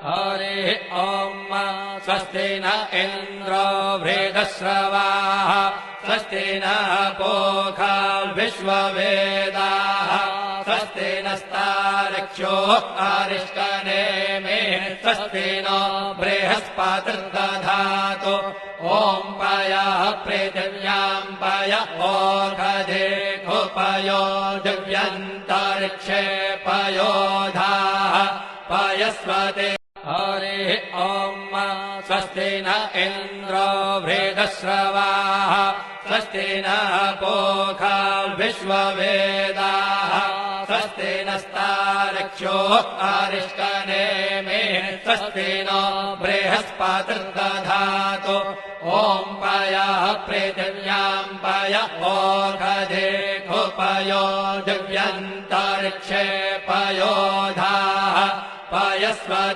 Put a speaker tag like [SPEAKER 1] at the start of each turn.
[SPEAKER 1] हरिः ॐ स्वस्ति न इन्द्रो वृद्धश्रवाः स्वस्ति नः पूषा विश्ववेदाः स्वस्ति नस्तार्क्ष्यो अरिष्टनेमिः स्वस्ति नो बृहस्पतिर्दधातु ॐ पयः पृथिव्यां पय ओषधेषु पयो दिव्यन्तरिक्षे पयोधाः पयस्वते हरिः ॐ स्वस्ति न इन्द्रो वृद्धश्रवाः स्वस्ति नः पूषा विश्ववेदाः स्वस्ति नस्तार्क्ष्यो अरिष्टनेमिः स्वस्ति नो बृहस्पतिर्दधातु ॐ पयः पृथिव्यां पय ओषधेषु पयो दिव्यन्तरिक्षे पयोधाः पयस्वते